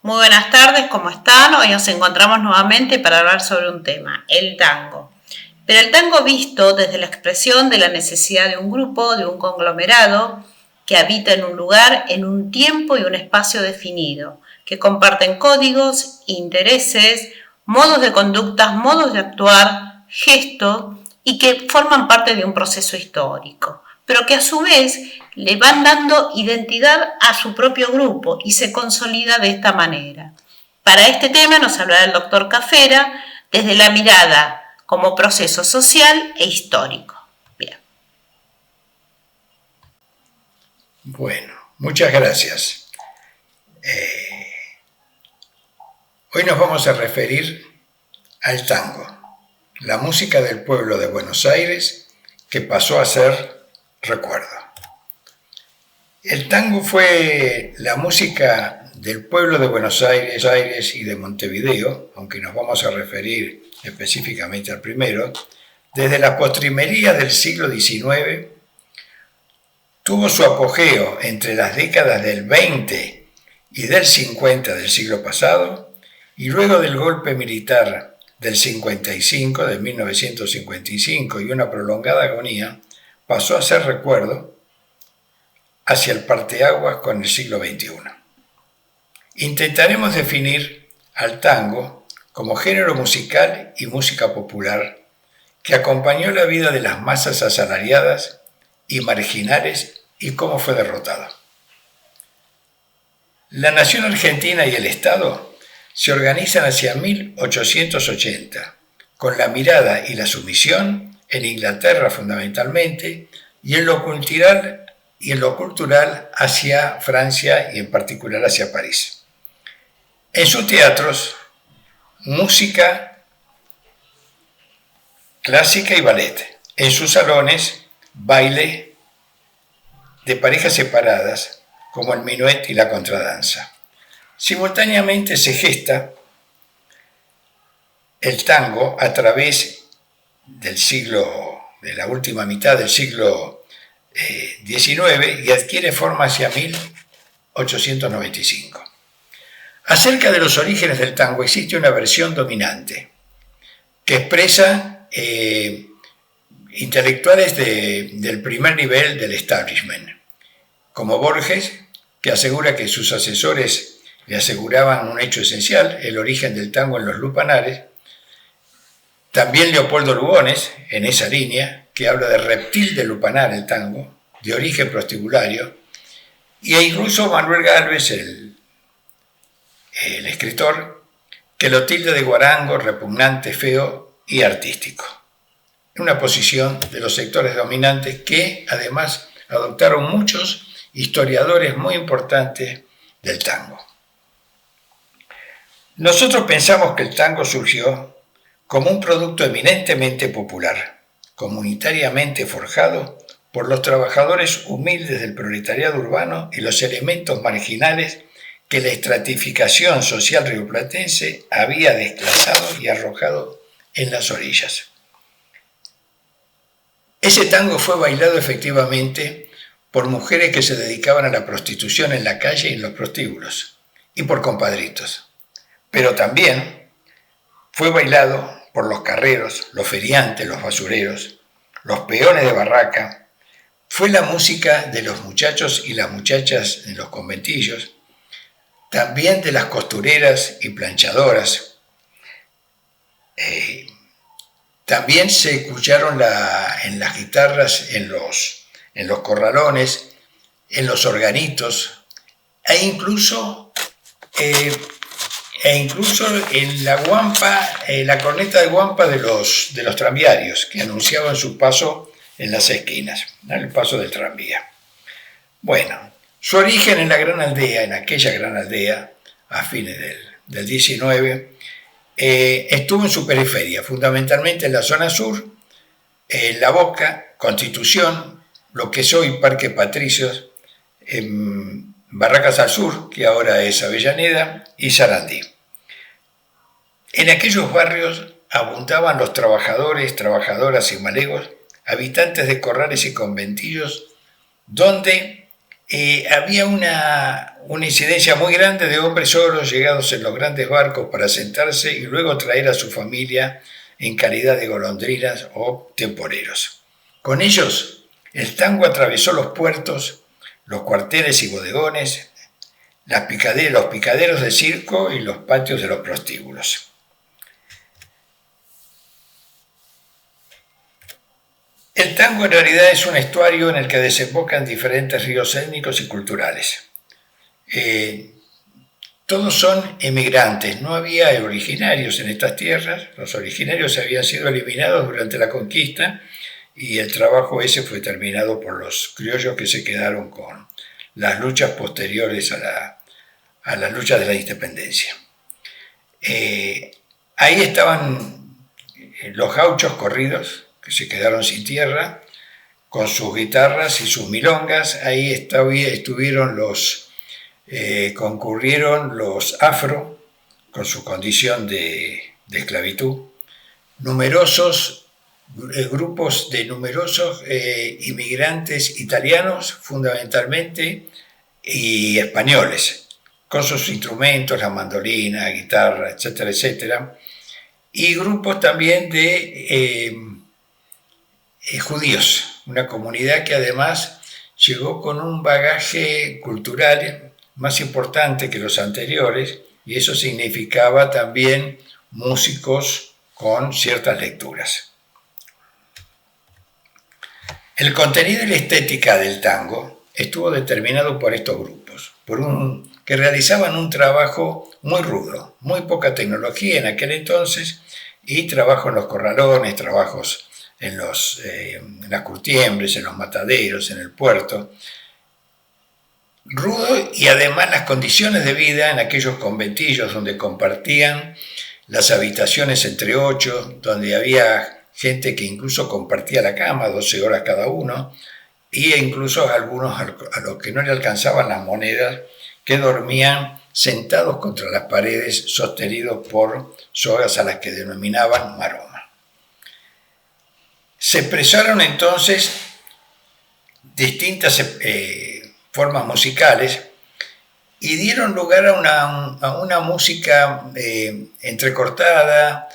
Muy buenas tardes, ¿cómo están? Hoy nos encontramos nuevamente para hablar sobre un tema, el tango. Pero el tango visto desde la expresión de la necesidad de un grupo, de un conglomerado, que habita en un lugar, en un tiempo y un espacio definido, que comparten códigos, intereses, modos de conductas, modos de actuar, gestos y que forman parte de un proceso histórico, pero que a su vez le van dando identidad a su propio grupo y se consolida de esta manera. Para este tema nos hablará el doctor Cafera desde la mirada como proceso social e histórico. Bien. Bueno, muchas gracias. Hoy nos vamos a referir al tango, la música del pueblo de Buenos Aires que pasó a ser recuerdo. El tango fue la música del pueblo de Buenos Aires y de Montevideo, aunque nos vamos a referir específicamente al primero, desde la postrimería del siglo XIX, tuvo su apogeo entre las décadas del 20 y del 50 del siglo pasado, y luego del golpe militar del 55, de 1955, y una prolongada agonía, pasó a ser recuerdo hacia el parteaguas con el siglo XXI. Intentaremos definir al tango como género musical y música popular que acompañó la vida de las masas asalariadas y marginales y cómo fue derrotado. La nación argentina y el Estado se organizan hacia 1880, con la mirada y la sumisión en Inglaterra fundamentalmente y en lo cultural hacia Francia y en particular hacia París. En sus teatros, música clásica y ballet. En sus salones, baile de parejas separadas, como el minuet y la contradanza. Simultáneamente se gesta el tango a través de la última mitad del siglo XIX y adquiere forma hacia 1895. Acerca de los orígenes del tango existe una versión dominante que expresa intelectuales del primer nivel del establishment, como Borges, que asegura que sus asesores le aseguraban un hecho esencial, el origen del tango en los lupanares. También Leopoldo Lugones, en esa línea, que habla de reptil de lupanar el tango, de origen prostibulario, y incluso Manuel Gálvez, el escritor, que lo tilda de guarango, repugnante, feo y artístico. Una posición de los sectores dominantes que, además, adoptaron muchos historiadores muy importantes del tango. Nosotros pensamos que el tango surgió como un producto eminentemente popular, comunitariamente forjado por los trabajadores humildes del proletariado urbano y los elementos marginales que la estratificación social rioplatense había desclasado y arrojado en las orillas. Ese tango fue bailado efectivamente por mujeres que se dedicaban a la prostitución en la calle y en los prostíbulos, y por compadritos. Pero también fue bailado por los carreros, los feriantes, los basureros, los peones de barraca. Fue la música de los muchachos y las muchachas en los conventillos, también de las costureras y planchadoras. También se escucharon en las guitarras, en los corralones, en los organitos, e incluso en la guampa, la corneta de guampa de los tranviarios, que anunciaban su paso en las esquinas, ¿no? El paso del tranvía. Bueno, su origen en la gran aldea, en aquella gran aldea, a fines del 19, estuvo en su periferia, fundamentalmente en la zona sur, en La Boca, Constitución, lo que es hoy Parque Patricios, en Barracas al Sur, que ahora es Avellaneda, y Sarandí. En aquellos barrios abundaban los trabajadores, trabajadoras y malegos, habitantes de corrales y conventillos, donde había una incidencia muy grande de hombres solos llegados en los grandes barcos para sentarse y luego traer a su familia en calidad de golondrinas o temporeros. Con ellos, el tango atravesó los puertos, los cuarteles y bodegones, los picaderos de circo y los patios de los prostíbulos. El tango en realidad es un estuario en el que desembocan diferentes ríos étnicos y culturales. Todos son emigrantes, no había originarios en estas tierras, los originarios habían sido eliminados durante la conquista y el trabajo ese fue terminado por los criollos que se quedaron con las luchas posteriores a la lucha de la independencia. Ahí estaban los gauchos corridos, que se quedaron sin tierra, con sus guitarras y sus milongas. Ahí estuvieron concurrieron los afro, con su condición de esclavitud, numerosos grupos de numerosos inmigrantes italianos, fundamentalmente, y españoles, con sus instrumentos, la mandolina, guitarra, etcétera, etcétera, y grupos también de judíos, una comunidad que además llegó con un bagaje cultural más importante que los anteriores, y eso significaba también músicos con ciertas lecturas. El contenido y la estética del tango estuvo determinado por estos grupos, que realizaban un trabajo muy rudo, muy poca tecnología en aquel entonces, y trabajo en los corralones, trabajos en las curtiembres, en los mataderos, en el puerto. Rudo, y además las condiciones de vida en aquellos conventillos donde compartían las habitaciones entre 8, donde había gente que incluso compartía la cama 12 horas cada uno, e incluso algunos a los que no le alcanzaban las monedas, que dormían sentados contra las paredes, sostenidos por sogas a las que denominaban maroma. Se expresaron entonces distintas formas musicales y dieron lugar a una música entrecortada,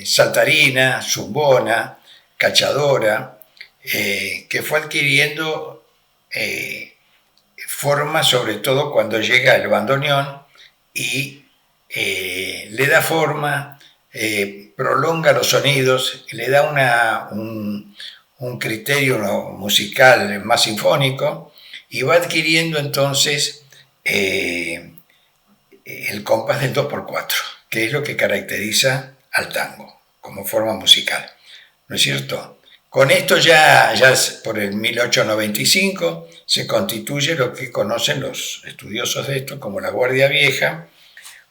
saltarina, zumbona, cachadora, que fue adquiriendo forma, sobre todo cuando llega el bandoneón y le da forma, prolonga los sonidos, le da un criterio musical más sinfónico, y va adquiriendo entonces el compás del 2x4, que es lo que caracteriza al tango como forma musical, ¿no es cierto? Con esto ya por el 1895 se constituye lo que conocen los estudiosos de esto como la Guardia Vieja,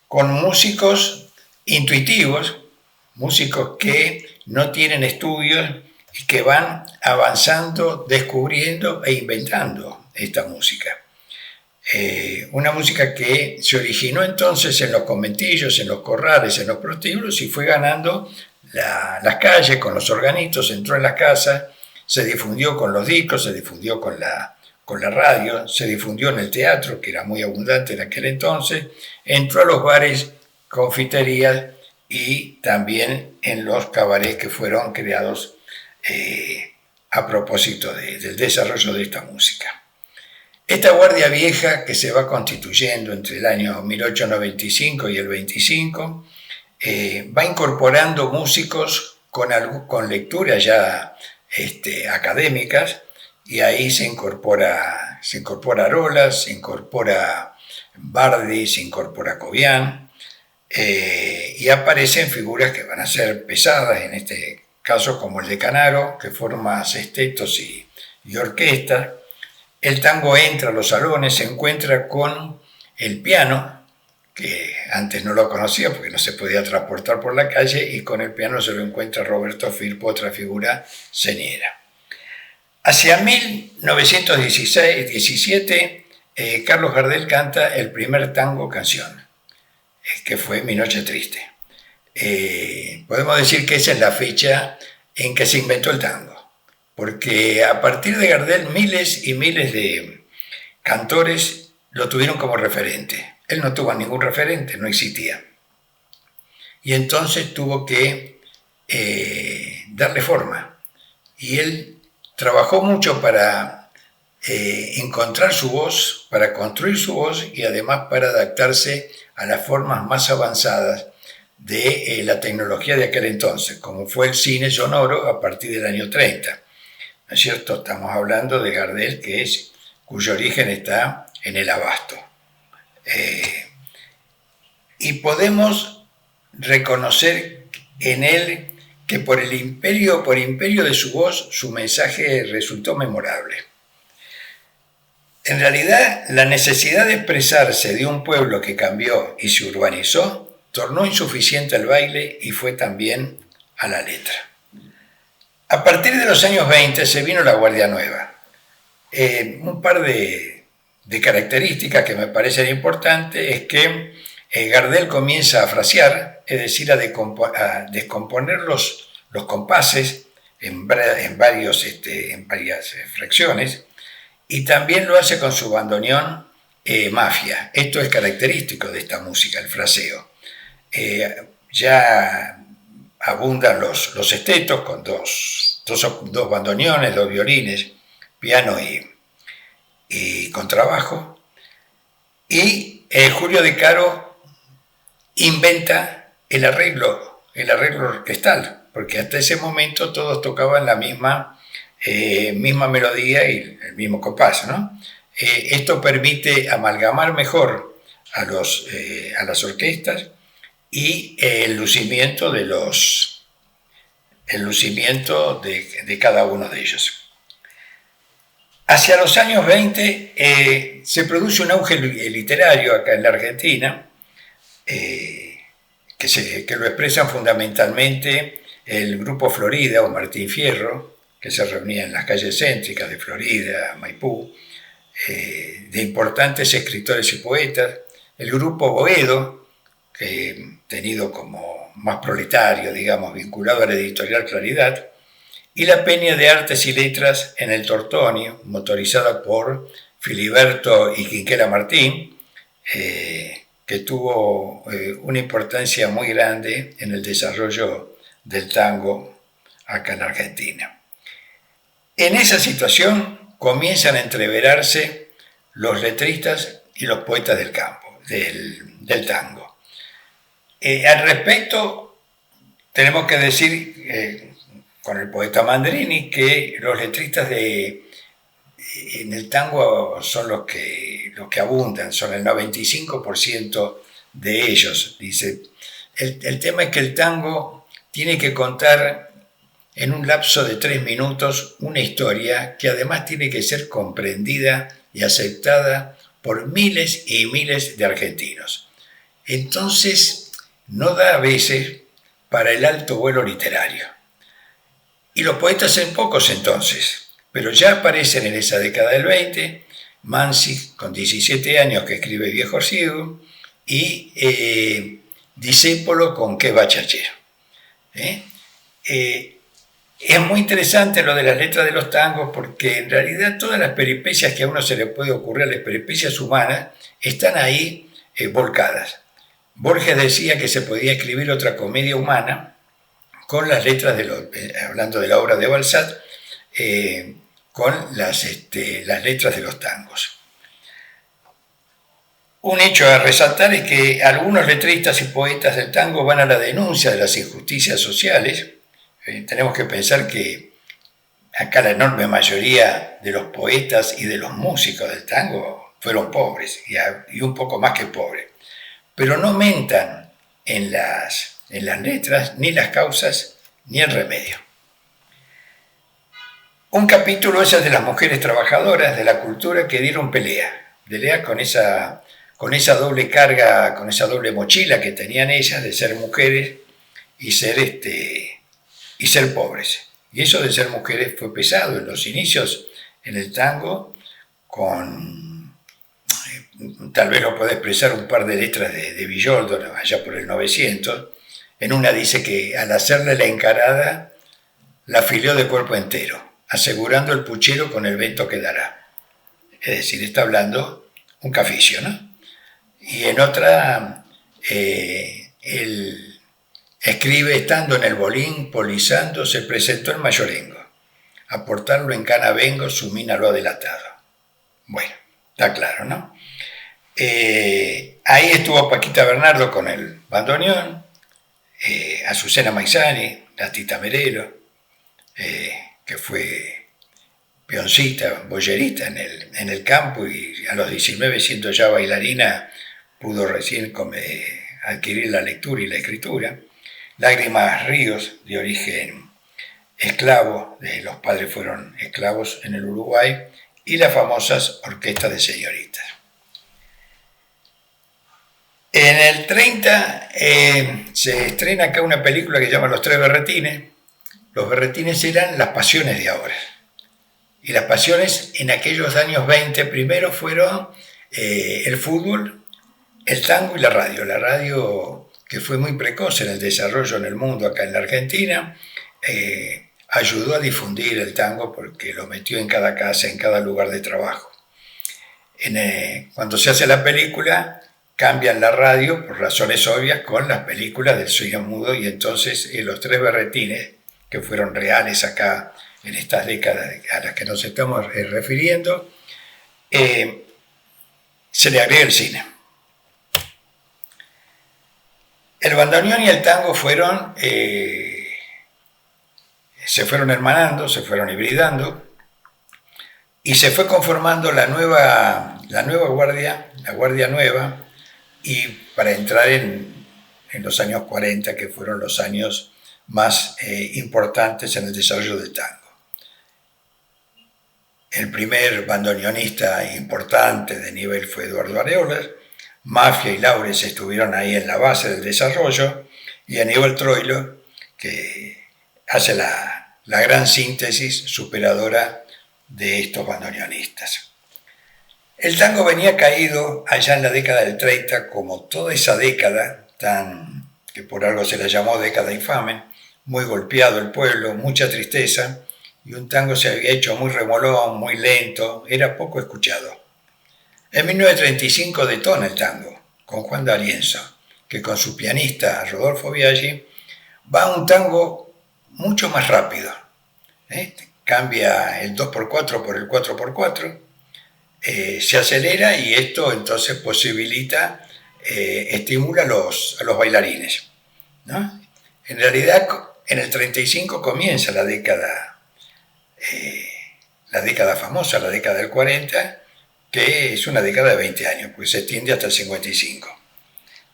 con músicos intuitivos, músicos que no tienen estudios y que van avanzando, descubriendo e inventando esta música. Una música que se originó entonces en los conventillos, en los corrales, en los prostíbulos, y fue ganando las calles con los organitos, entró en las casas, se difundió con los discos, se difundió con la radio, se difundió en el teatro, que era muy abundante en aquel entonces, entró a los bares, confiterías y también en los cabarets que fueron creados a propósito del desarrollo de esta música. Esta Guardia Vieja, que se va constituyendo entre el año 1895 y el 25, va incorporando músicos con lecturas ya académicas, y ahí se incorpora Arolas, se incorpora Bardi, se incorpora Cobian, y aparecen figuras que van a ser pesadas, en este caso como el de Canaro, que forma sextetos y orquestas. El tango entra a los salones, se encuentra con el piano, que antes no lo conocía porque no se podía transportar por la calle, y con el piano se lo encuentra Roberto Firpo, otra figura señera. Hacia 1917, Carlos Gardel canta el primer tango canción, que fue Mi Noche Triste. Podemos decir que esa es la fecha en que se inventó el tango, porque a partir de Gardel miles y miles de cantores lo tuvieron como referente. Él no tuvo ningún referente, no existía. Y entonces tuvo que darle forma. Y él trabajó mucho para encontrar su voz, para construir su voz y además para adaptarse a las formas más avanzadas de la tecnología de aquel entonces, como fue el cine sonoro a partir del año 30. ¿No es cierto? Estamos hablando de Gardel, cuyo origen está en el abasto. Y podemos reconocer en él que por imperio de su voz, su mensaje resultó memorable. En realidad, la necesidad de expresarse de un pueblo que cambió y se urbanizó tornó insuficiente al baile y fue también a la letra. A partir de los años 20 se vino la Guardia Nueva. Un par de características que me parecen importantes es que Gardel comienza a frasear, es decir, a descomponer los compases en varias fracciones, y también lo hace con su bandoneón Mafia. Esto es característico de esta música, el fraseo. Ya abundan los estetos con dos bandoneones, dos violines, piano y contrabajo. Y Julio De Caro inventa el arreglo orquestal, porque hasta ese momento todos tocaban la misma melodía y el mismo compás, ¿no? Esto permite amalgamar mejor a las orquestas y el lucimiento de cada uno de ellos. Hacia los años 20 se produce un auge literario acá en la Argentina, que lo expresan fundamentalmente el Grupo Florida o Martín Fierro, que se reunía en las calles céntricas de Florida, Maipú, de importantes escritores y poetas, el Grupo Boedo, tenido como más proletario, digamos, vinculado a la editorial Claridad, y la Peña de Artes y Letras en el Tortonio, motorizada por Filiberto y Quinquela Martín, que tuvo una importancia muy grande en el desarrollo del tango acá en Argentina. En esa situación comienzan a entreverarse los letristas y los poetas del campo, del tango. Al respecto, tenemos que decir con el poeta Mandrini que los letristas en el tango son los que abundan, son el 95% de ellos. Dice, el tema es que el tango tiene que contar en un lapso de 3 minutos una historia que además tiene que ser comprendida y aceptada por miles y miles de argentinos. Entonces, no da a veces para el alto vuelo literario. Y los poetas son pocos entonces, pero ya aparecen en esa década del 20, Mansi, con 17 años, que escribe Viejo Ciego, y Discépolo con Qué Bachachero. Es muy interesante lo de las letras de los tangos, porque en realidad todas las peripecias que a uno se le puede ocurrir, las peripecias humanas, están ahí volcadas. Borges decía que se podía escribir otra comedia humana con las letras hablando de la obra de Balzac, con las letras de los tangos. Un hecho a resaltar es que algunos letristas y poetas del tango van a la denuncia de las injusticias sociales. Tenemos que pensar que acá la enorme mayoría de los poetas y de los músicos del tango fueron pobres y un poco más que pobres, pero no mentan en las letras ni las causas ni el remedio. Un capítulo es el de las mujeres trabajadoras de la cultura que dieron pelea con esa doble carga, con esa doble mochila que tenían ellas de ser mujeres y ser pobres. Y eso de ser mujeres fue pesado en los inicios en el tango, tal vez lo pueda expresar un par de letras de Villoldo, allá por el 900. En una dice que al hacerle la encarada, la afilió de cuerpo entero, asegurando el puchero con el vento que dará. Es decir, está hablando un caficio, ¿no? Y en otra, él escribe: estando en el bolín, polizando, se presentó el mayorengo. A portarlo en cana vengo, su mina lo ha delatado. Bueno, está claro, ¿no? Ahí estuvo Paquita Bernardo con el bandoneón, Azucena Maizani, la Tita Merelo, que fue peoncita, boyerista en el campo, y a los 19, siendo ya bailarina, pudo recién adquirir la lectura y la escritura. Lágrimas Ríos, de origen esclavo, los padres fueron esclavos en el Uruguay, y las famosas orquestas de señoritas. En el 30 se estrena acá una película que se llama Los Tres Berretines. Los berretines eran las pasiones de ahora. Y las pasiones en aquellos años 20 primero fueron el fútbol, el tango y la radio. La radio, que fue muy precoz en el desarrollo en el mundo, acá en la Argentina, ayudó a difundir el tango porque lo metió en cada casa, en cada lugar de trabajo. Cuando se hace la película, cambian la radio, por razones obvias, con las películas del sueño mudo, y entonces Los Tres Berretines, que fueron reales acá en estas décadas a las que nos estamos refiriendo, se le agrega el cine. El bandoneón y el tango se fueron hermanando, se fueron hibridando, y se fue conformando la nueva guardia, la guardia nueva, y para entrar en los años 40, que fueron los años más importantes en el desarrollo del tango. El primer bandoneonista importante de nivel fue Eduardo Areolas. Mafia y Laures estuvieron ahí en la base del desarrollo, y Aníbal Troilo, que hace la gran síntesis superadora de estos bandoneonistas. El tango venía caído allá en la década del 30, como toda esa década, que por algo se la llamó década infame, muy golpeado el pueblo, mucha tristeza, y un tango se había hecho muy remolón, muy lento, era poco escuchado. En 1935 detona el tango, con Juan D'Arienzo, que con su pianista Rodolfo Biaggi va a un tango mucho más rápido. Cambia el 2x4 por el 4x4, se acelera, y esto entonces posibilita, estimula a los bailarines, ¿no? En realidad, en el 35 comienza la década famosa, la década del 40, que es una década de 20 años, pues se extiende hasta el 55.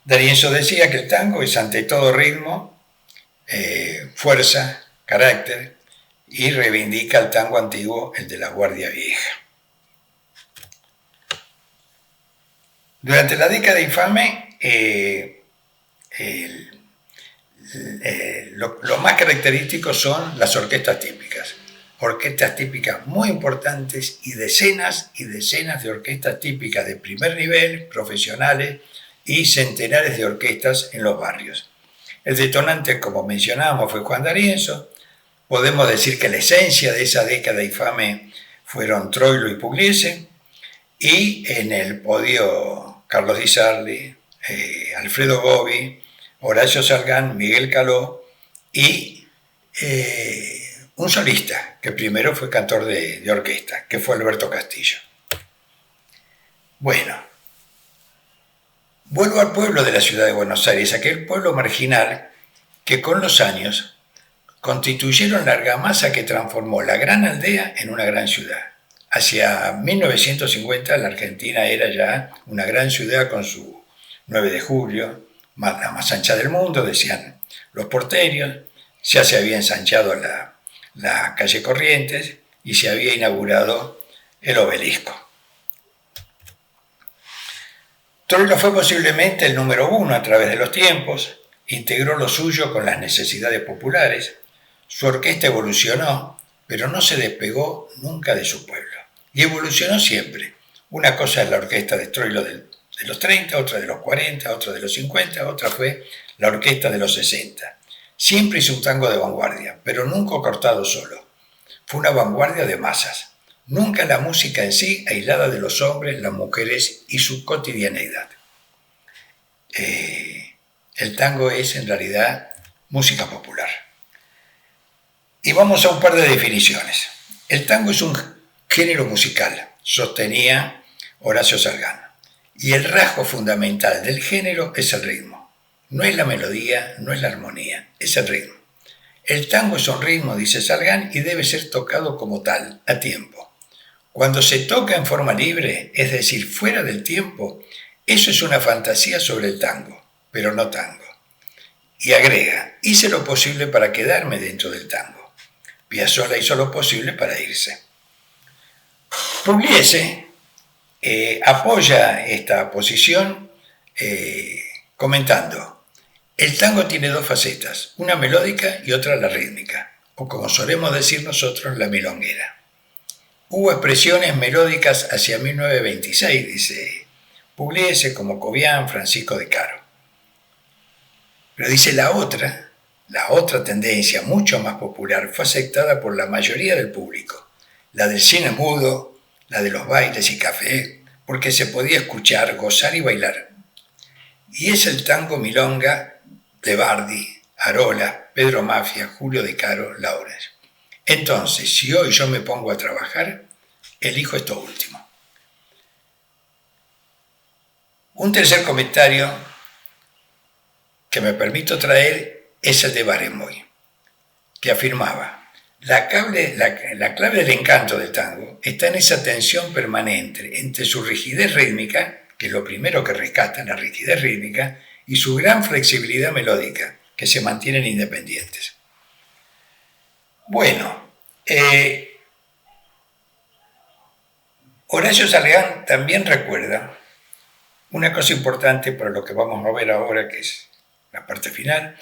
D'Arienzo decía que el tango es ante todo ritmo, fuerza, carácter, y reivindica el tango antiguo, el de la guardia vieja. Durante la década infame, lo más característico son las orquestas típicas. Orquestas típicas muy importantes, y decenas de orquestas típicas de primer nivel, profesionales, y centenares de orquestas en los barrios. El detonante, como mencionábamos, fue Juan D'Arienzo. Podemos decir que la esencia de esa década infame fueron Troilo y Pugliese, y en el podio Carlos Di Sarli, Alfredo Gobi, Horacio Salgán, Miguel Caló, y un solista, que primero fue cantor de orquesta, que fue Alberto Castillo. Bueno, vuelvo al pueblo de la ciudad de Buenos Aires, aquel pueblo marginal que con los años constituyeron la argamasa que transformó la gran aldea en una gran ciudad. Hacia 1950 la Argentina era ya una gran ciudad con su 9 de julio, la más ancha del mundo, decían los porteños. Ya se había ensanchado la calle Corrientes, y se había inaugurado el obelisco. Troilo fue posiblemente el número uno a través de los tiempos, integró lo suyo con las necesidades populares. Su orquesta evolucionó, pero no se despegó nunca de su pueblo. Y evolucionó siempre. Una cosa es la orquesta de Troilo de los 30, otra de los 40, otra de los 50, otra fue la orquesta de los 60. Siempre hizo un tango de vanguardia, pero nunca cortado solo. Fue una vanguardia de masas. nunca la música en sí, aislada de los hombres, las mujeres y su cotidianeidad. El tango es en realidad música popular. Y vamos a un par de definiciones. El tango es un género musical, sostenía Horacio Salgán, y el rasgo fundamental del género es el ritmo. No es la melodía, no es la armonía, es el ritmo. El tango es un ritmo, dice Salgán, y debe ser tocado como tal, a tiempo. Cuando se toca en forma libre, es decir, fuera del tiempo, eso es una fantasía sobre el tango, pero no tango. Y agrega, hice lo posible para quedarme dentro del tango. Piazzolla hizo lo posible para irse. Pugliese apoya esta posición comentando, el tango tiene dos facetas, una melódica y otra la rítmica, o como solemos decir nosotros, la milonguera. Hubo expresiones melódicas hacia 1926, dice Pugliese, como Cobián, Francisco de Caro. Pero dice la otra tendencia mucho más popular fue aceptada por la mayoría del público, la del cine mudo, la de los bailes y café, porque se podía escuchar, gozar y bailar. Y es el tango milonga de Bardi, Arola, Pedro Mafia, Julio de Caro, Laures. Entonces, si hoy yo me pongo a trabajar, elijo esto último. Un tercer comentario que me permito traer es el de Barenboim, que afirmaba, la clave del encanto del tango está en esa tensión permanente entre su rigidez rítmica, que es lo primero que rescata, la rigidez rítmica, y su gran flexibilidad melódica, que se mantienen independientes. Bueno, Horacio Salgán también recuerda una cosa importante para lo que vamos a ver ahora, que es la parte final.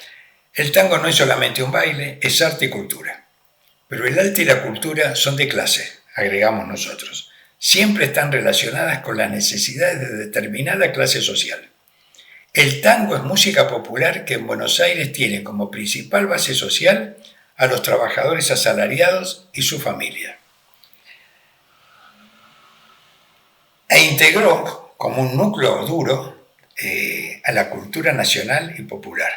El tango no es solamente un baile, es arte y cultura. Pero el arte y la cultura son de clase, agregamos nosotros. Siempre están relacionadas con las necesidades de determinada clase social. El tango es música popular que en Buenos Aires tiene como principal base social a los trabajadores asalariados y su familia. E integró como un núcleo duro a la cultura nacional y popular.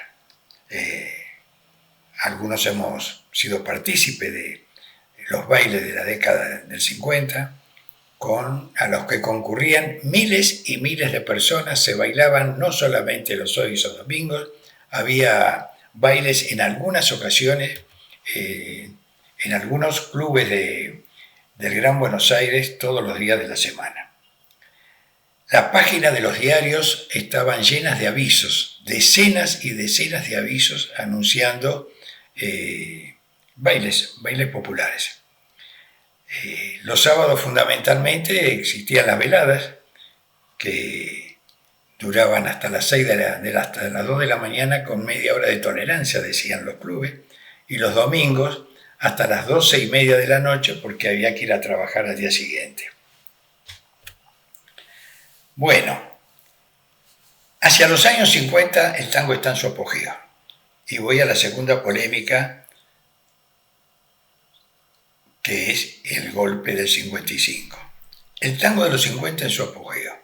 Algunos hemos sido partícipes de los bailes de la década del 50, a los que concurrían miles y miles de personas, se bailaban no solamente los sábados o domingos, había bailes en algunas ocasiones, en algunos clubes del Gran Buenos Aires todos los días de la semana. Las páginas de los diarios estaban llenas de avisos, decenas y decenas de avisos anunciando bailes populares. Los sábados fundamentalmente existían las veladas que duraban hasta las 6 hasta las 2 de la mañana con media hora de tolerancia, decían los clubes, y los domingos hasta las 12:30 de la noche porque había que ir a trabajar al día siguiente. Bueno, hacia los años 50 el tango está en su apogeo. Y voy a la segunda polémica, que es el golpe del 55. El tango de los 50 en su apogeo.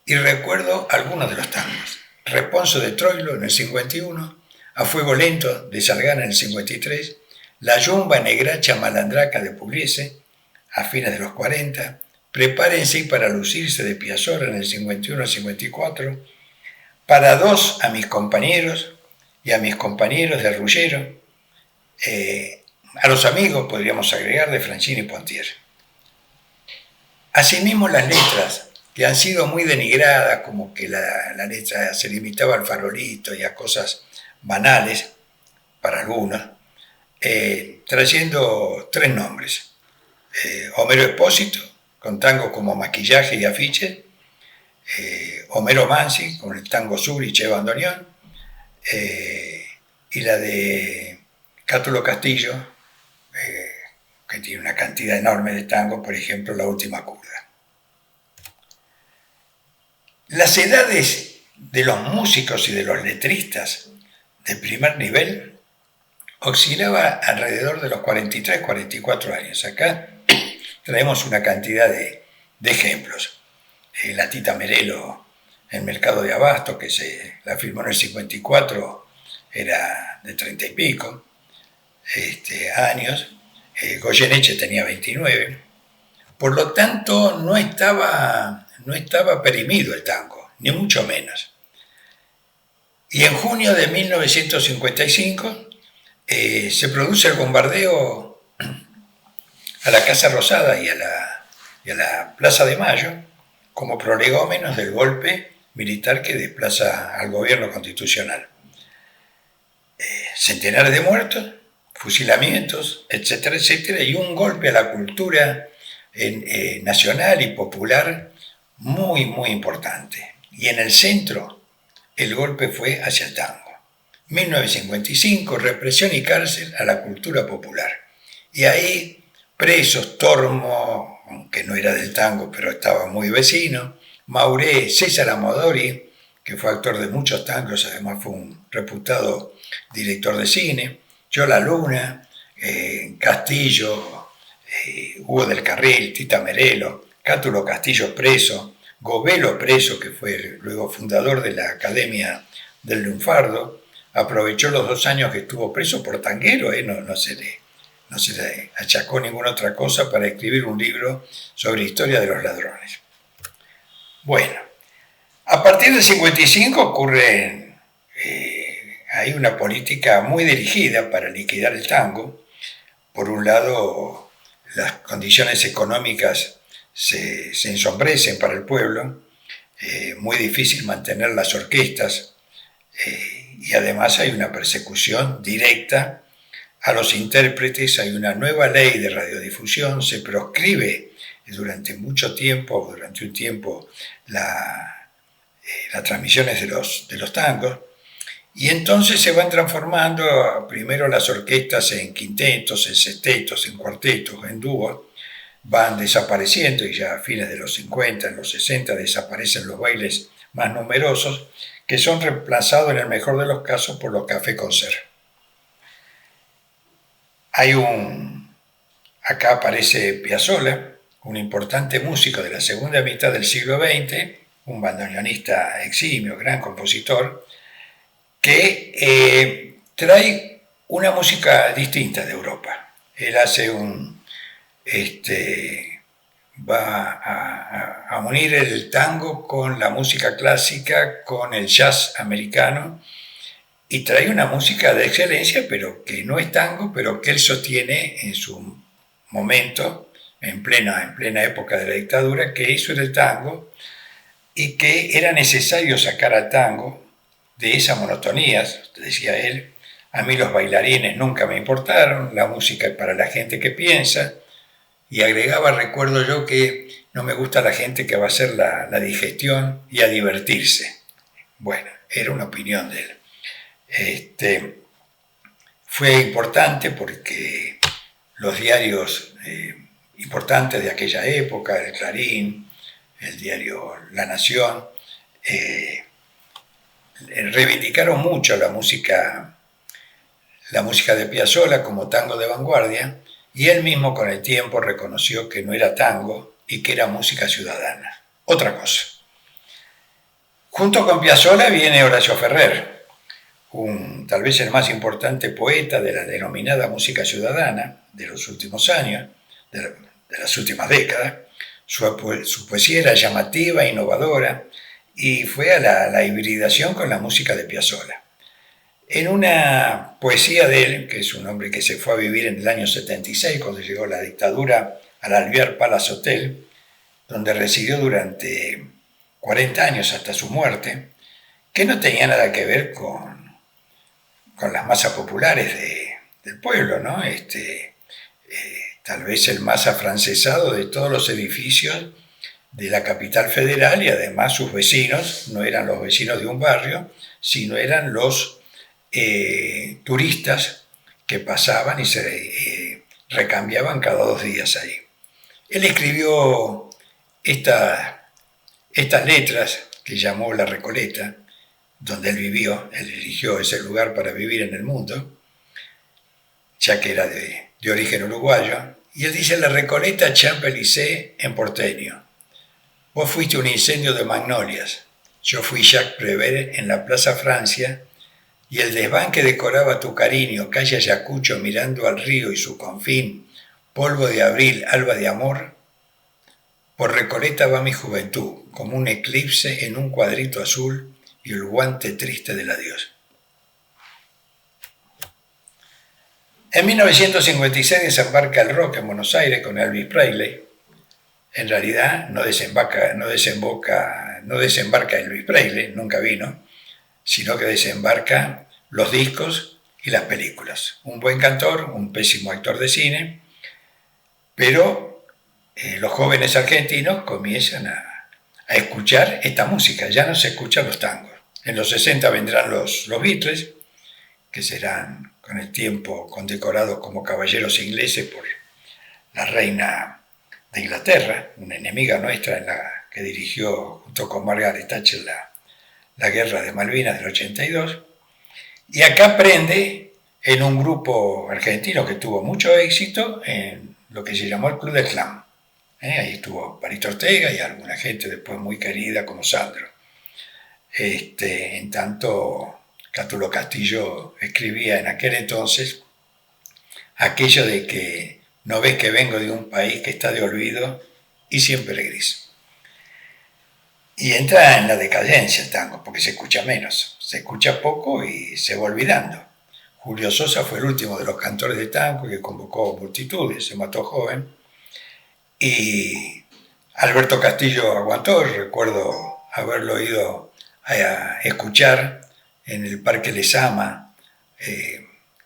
Y recuerdo algunos de los tangos. Reponso de Troilo en el 51, A Fuego Lento de Salgán en el 53, La Yumba Negracha Malandraca de Pugliese a fines de los 40, Prepárense para lucirse de Piazzolla en el 51 al 54, Para dos a mis compañeros y a mis compañeros de Ruggiero, a los amigos podríamos agregar de Francini y Pontier. Asimismo las letras, que han sido muy denigradas, como que la letra se limitaba al farolito y a cosas banales para algunos, trayendo tres nombres. Homero Expósito, con tango como Maquillaje y Afiche, Homero Mansi, con el tango Sur y Che Bandoneón, y la de Cátulo Castillo, que tiene una cantidad enorme de tango, por ejemplo, La Última Curda. Las edades de los músicos y de los letristas de primer nivel oscilaba alrededor de los 43, 44 años. Acá traemos una cantidad de ejemplos. La Tita Merelo en Mercado de Abasto, que se la firmó en el 54, era de 30 y pico años. Goyeneche tenía 29. Por lo tanto, no estaba perimido el tango, ni mucho menos. Y en junio de 1955 se produce el bombardeo a la Casa Rosada y a la Plaza de Mayo como prolegómenos del golpe militar que desplaza al gobierno constitucional. Centenares de muertos, fusilamientos, etcétera, etcétera, y un golpe a la cultura nacional y popular muy, muy importante. Y en el centro, el golpe fue hacia el tango. 1955, represión y cárcel a la cultura popular. Y ahí, presos, Tormo, aunque no era del tango, pero estaba muy vecino, Mauré, César Amodori, que fue actor de muchos tangos, además fue un reputado director de cine, Yola Luna, Castillo, Hugo del Carril, Tita Merelo, Cátulo Castillo preso, Govelo preso, que fue luego fundador de la Academia del Lunfardo, aprovechó los 2 años que estuvo preso por tanguero, no se le achacó ninguna otra cosa para escribir un libro sobre historia de los ladrones. Bueno, a partir del 55 hay una política muy dirigida para liquidar el tango. Por un lado, las condiciones económicas se ensombrecen para el pueblo, muy difícil mantener las orquestas, y además hay una persecución directa a los intérpretes. Hay una nueva ley de radiodifusión, se proscribe durante un tiempo, las transmisiones de los tangos, y entonces se van transformando primero las orquestas en quintetos, en sextetos, en cuartetos, en dúos, van desapareciendo, y ya a fines de los 50, en los 60 desaparecen los bailes más numerosos, que son reemplazados en el mejor de los casos por los café-concert. Acá aparece Piazzolla, un importante músico de la segunda mitad del siglo XX, un bandoneonista eximio, gran compositor, que trae una música distinta de Europa. Él va a unir el tango con la música clásica, con el jazz americano, y trae una música de excelencia, pero que no es tango, pero que él sostiene en su momento, en plena época de la dictadura, que eso era el tango, y que era necesario sacar al tango de esa monotonía. Decía él: a mí los bailarines nunca me importaron, la música es para la gente que piensa. Y agregaba, recuerdo yo, que no me gusta la gente que va a hacer la digestión y a divertirse. Bueno, era una opinión de él. Fue importante porque los diarios importantes de aquella época, el Clarín, el diario La Nación, reivindicaron mucho la música de Piazzolla como tango de vanguardia, y él mismo con el tiempo reconoció que no era tango y que era música ciudadana. Otra cosa. Junto con Piazzolla viene Horacio Ferrer, tal vez el más importante poeta de la denominada música ciudadana de los últimos años, de las últimas décadas. Su poesía era llamativa, innovadora, y fue a la hibridación con la música de Piazzolla. En una poesía de él, que es un hombre que se fue a vivir en el año 76, cuando llegó la dictadura, al Alvear Palace Hotel, donde residió durante 40 años hasta su muerte, que no tenía nada que ver con las masas populares del pueblo, ¿no? Tal vez el más afrancesado de todos los edificios de la capital federal, y además sus vecinos no eran los vecinos de un barrio, sino eran los turistas que pasaban y se recambiaban cada 2 días ahí. Él escribió estas letras que llamó La Recoleta, donde él vivió. Él eligió ese lugar para vivir en el mundo, ya que era de origen uruguayo, Y él dice: la Recoleta, Champs-Élysées en porteño. Vos fuiste un incendio de magnolias. Yo fui Jacques Prévert en la Plaza Francia, y el desván que decoraba tu cariño, calle Ayacucho mirando al río y su confín, polvo de abril, alba de amor. Por Recoleta va mi juventud, como un eclipse en un cuadrito azul y el guante triste del adiós. En 1956 desembarca el rock en Buenos Aires con Elvis Presley. En realidad no desembarca Elvis Presley, nunca vino, sino que desembarcan los discos y las películas. Un buen cantor, un pésimo actor de cine, pero los jóvenes argentinos comienzan a escuchar esta música, ya no se escuchan los tangos. En los 60 vendrán los Beatles, que serán con el tiempo condecorados como caballeros ingleses por la reina de Inglaterra, una enemiga nuestra en la que dirigió junto con Margaret Thatcher la guerra de Malvinas del 82. Y acá aprende en un grupo argentino que tuvo mucho éxito en lo que se llamó el Club del Clan. Ahí estuvo Palito Ortega y alguna gente después muy querida como Sandro. En tanto, Cátulo Castillo escribía en aquel entonces aquello de que no ves que vengo de un país que está de olvido y siempre gris. Y entra en la decadencia el tango, porque se escucha menos, se escucha poco y se va olvidando. Julio Sosa fue el último de los cantores de tango que convocó multitudes, se mató joven. Y Alberto Castillo aguantó, recuerdo haberlo ido a escuchar en el Parque Lezama,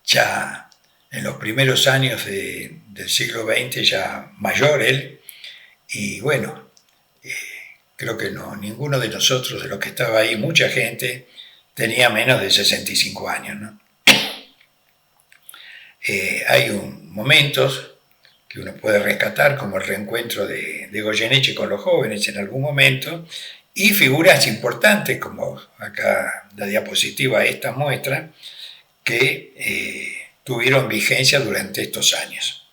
ya en los primeros años del siglo XX, ya mayor él, y bueno, creo que no, ninguno de nosotros, de los que estaba ahí, mucha gente, tenía menos de 65 años, ¿no? Hay momentos que uno puede rescatar, como el reencuentro de Goyeneche con los jóvenes en algún momento, y figuras importantes, como acá la diapositiva esta muestra, que tuvieron vigencia durante estos años.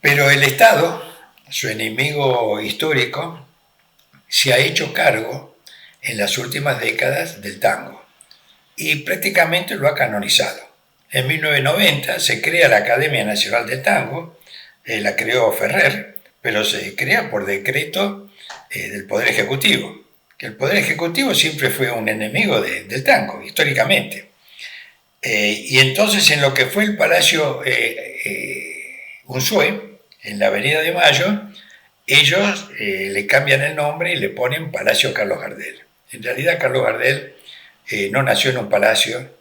Pero el Estado, su enemigo histórico, se ha hecho cargo en las últimas décadas del tango y prácticamente lo ha canonizado. En 1990 se crea la Academia Nacional del Tango, la creó Ferrer, pero se crea por decreto del Poder Ejecutivo, que el Poder Ejecutivo siempre fue un enemigo del tango, históricamente. Y entonces en lo que fue el Palacio Unzué, en la Avenida de Mayo, ellos le cambian el nombre y le ponen Palacio Carlos Gardel. En realidad Carlos Gardel no nació en un palacio,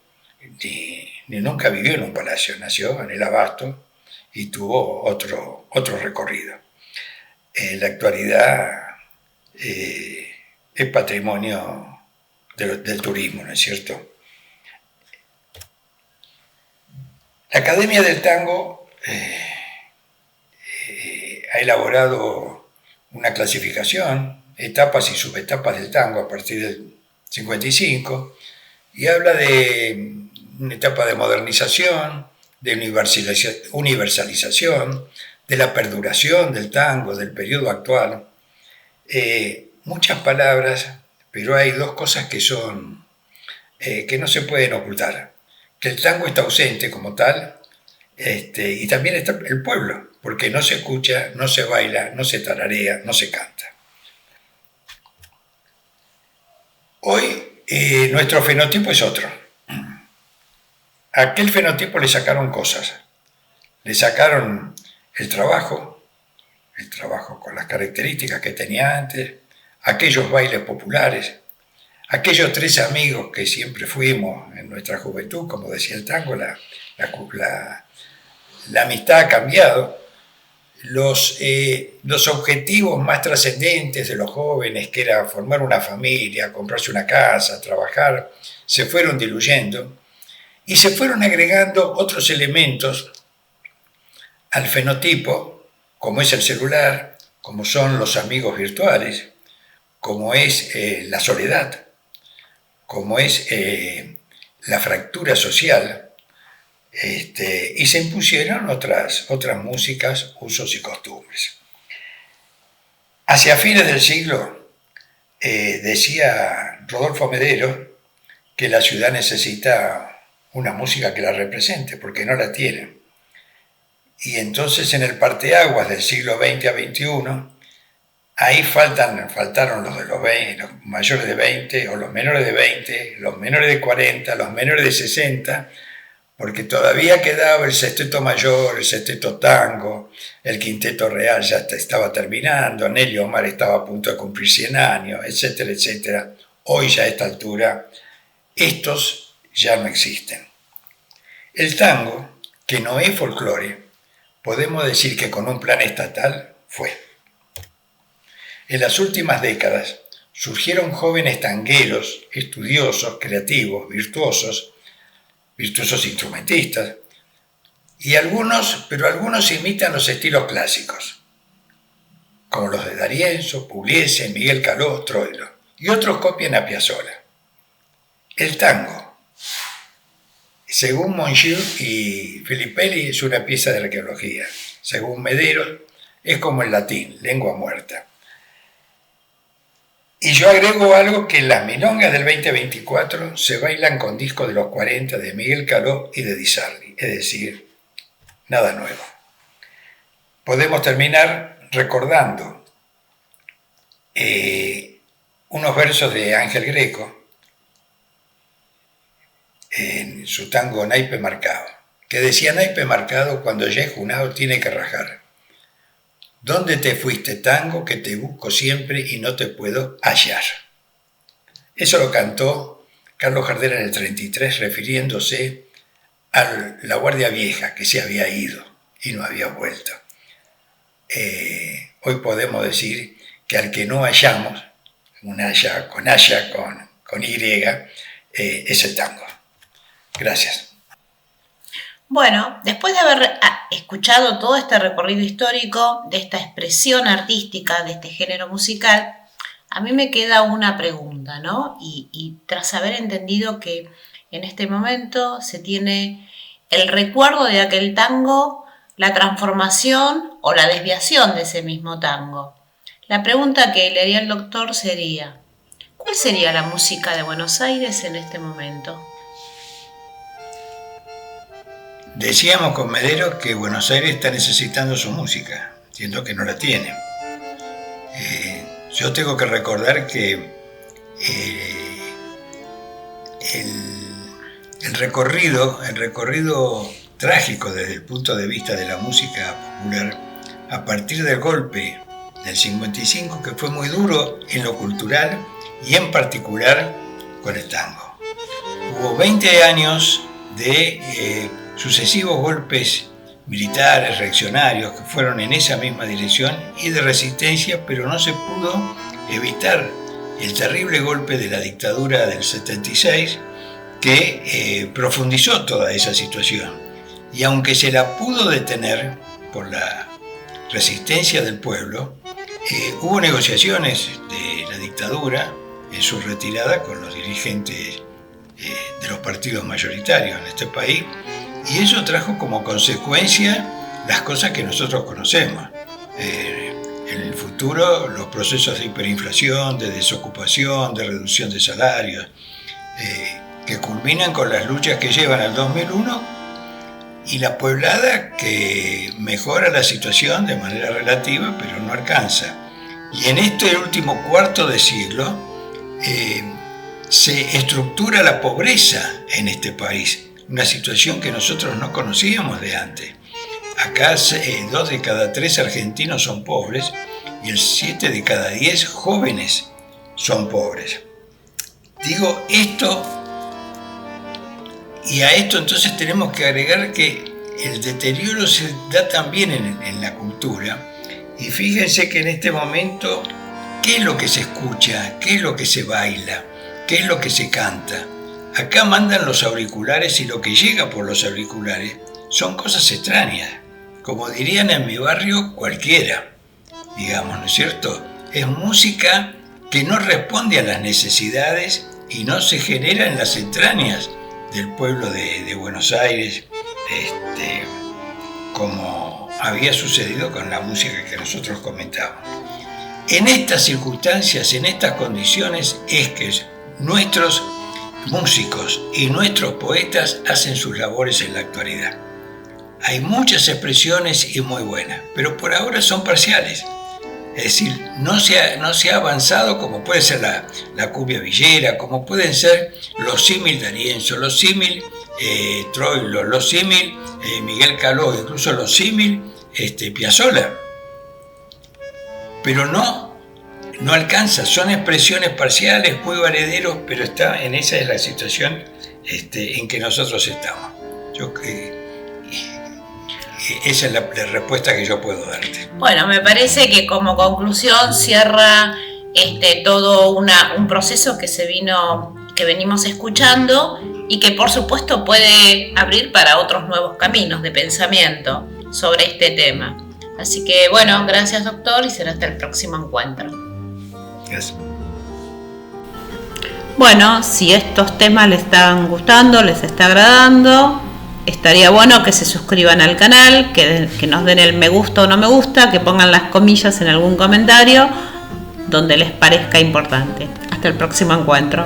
ni nunca vivió en un palacio, nació en el Abasto y tuvo otro recorrido. En la actualidad es patrimonio del turismo, ¿no es cierto? La Academia del Tango ha elaborado una clasificación, etapas y subetapas del tango a partir del 55, y habla de una etapa de modernización, de universalización, de la perduración del tango, del periodo actual. Muchas palabras, pero hay dos cosas que no se pueden ocultar. Que el tango está ausente como tal, y también está el pueblo, porque no se escucha, no se baila, no se tararea, no se canta. Hoy nuestro fenotipo es otro. A aquel fenotipo le sacaron cosas. Le sacaron el trabajo con las características que tenía antes, aquellos bailes populares, aquellos tres amigos que siempre fuimos en nuestra juventud, como decía el tango, la amistad ha cambiado. Los objetivos más trascendentes de los jóvenes, que era formar una familia, comprarse una casa, trabajar, se fueron diluyendo y se fueron agregando otros elementos al fenotipo, como es el celular, como son los amigos virtuales, como es la soledad, como es la fractura social, y se impusieron otras músicas, usos y costumbres. Hacia fines del siglo, decía Rodolfo Medero que la ciudad necesita una música que la represente, porque no la tiene. Y entonces en el parteaguas del siglo XX a XXI, ahí faltaron los mayores de 20, o los menores de 20, los menores de 40, los menores de 60, porque todavía quedaba el sexteto mayor, el sexteto tango, el quinteto real ya estaba terminando, Nelly Omar estaba a punto de cumplir 100 años, etcétera, etcétera. Hoy ya a esta altura, estos ya no existen. El tango, que no es folclore, podemos decir que con un plan estatal fue. En las últimas décadas surgieron jóvenes tangueros, estudiosos, creativos, virtuosos instrumentistas, y algunos imitan los estilos clásicos, como los de D'Arienzo, Pugliese, Miguel Caló, Troilo, y otros copian a Piazzolla. El tango, según Mongiu y Filippelli, es una pieza de arqueología. Según Medero, es como el latín, lengua muerta. Y yo agrego algo, que en las milongas del 2024 se bailan con discos de los 40 de Miguel Caló y de Di Sarli, es decir, nada nuevo. Podemos terminar recordando unos versos de Ángel Greco en su tango Naipe Marcado, que decía: naipe marcado, cuando ya es junado tiene que rajar. ¿Dónde te fuiste, tango, que te busco siempre y no te puedo hallar? Eso lo cantó Carlos Gardel en el 33, refiriéndose a la guardia vieja que se había ido y no había vuelto. Hoy podemos decir que al que no hallamos, con Y, es el tango. Gracias. Bueno, después de haber escuchado todo este recorrido histórico, de esta expresión artística, de este género musical, a mí me queda una pregunta, ¿no? Y tras haber entendido que en este momento se tiene el recuerdo de aquel tango, la transformación o la desviación de ese mismo tango. La pregunta que le haría al doctor sería: ¿cuál sería la música de Buenos Aires en este momento? Decíamos con Medero que Buenos Aires está necesitando su música, siendo que no la tiene. Yo tengo que recordar que el recorrido trágico desde el punto de vista de la música popular, a partir del golpe del 55, que fue muy duro en lo cultural y en particular con el tango. Hubo 20 años de sucesivos golpes militares, reaccionarios, que fueron en esa misma dirección, y de resistencia, pero no se pudo evitar el terrible golpe de la dictadura del 76, que profundizó toda esa situación. Y aunque se la pudo detener por la resistencia del pueblo, hubo negociaciones de la dictadura en su retirada con los dirigentes de los partidos mayoritarios en este país, y eso trajo como consecuencia las cosas que nosotros conocemos. En el futuro, los procesos de hiperinflación, de desocupación, de reducción de salarios, que culminan con las luchas que llevan al 2001, y la pueblada, que mejora la situación de manera relativa, pero no alcanza. Y en este último cuarto de siglo se estructura la pobreza en este país, una situación que nosotros no conocíamos de antes. Acá 2 de cada 3 argentinos son pobres y el 7 de cada 10 jóvenes son pobres. Digo esto, y a esto entonces tenemos que agregar que el deterioro se da también en la cultura. Y fíjense que en este momento, ¿qué es lo que se escucha? ¿Qué es lo que se baila? ¿Qué es lo que se canta? Acá mandan los auriculares, y lo que llega por los auriculares son cosas extrañas. Como dirían en mi barrio, cualquiera, digamos, ¿no es cierto? Es música que no responde a las necesidades y no se genera en las entrañas del pueblo de Buenos Aires como había sucedido con la música que nosotros comentábamos. En estas circunstancias, en estas condiciones, es que nuestros músicos y nuestros poetas hacen sus labores en la actualidad. Hay muchas expresiones y muy buenas, pero por ahora son parciales. Es decir, no se ha avanzado como puede ser la cumbia villera, como pueden ser los símil D'Arienzo, los símil Troilo, los símil Miguel Caló, incluso los símil Piazzolla. Pero no alcanza, son expresiones parciales, muy valederos, pero esa es la situación en que nosotros estamos. Esa es la respuesta que yo puedo darte. Bueno, me parece que como conclusión cierra todo un proceso que venimos escuchando y que por supuesto puede abrir para otros nuevos caminos de pensamiento sobre este tema. Así que bueno, gracias doctor y será hasta el próximo encuentro. Gracias. Bueno, si estos temas les están gustando, les está agradando, estaría bueno que se suscriban al canal, que nos den el me gusta o no me gusta, que pongan las comillas en algún comentario donde les parezca importante. Hasta el próximo encuentro.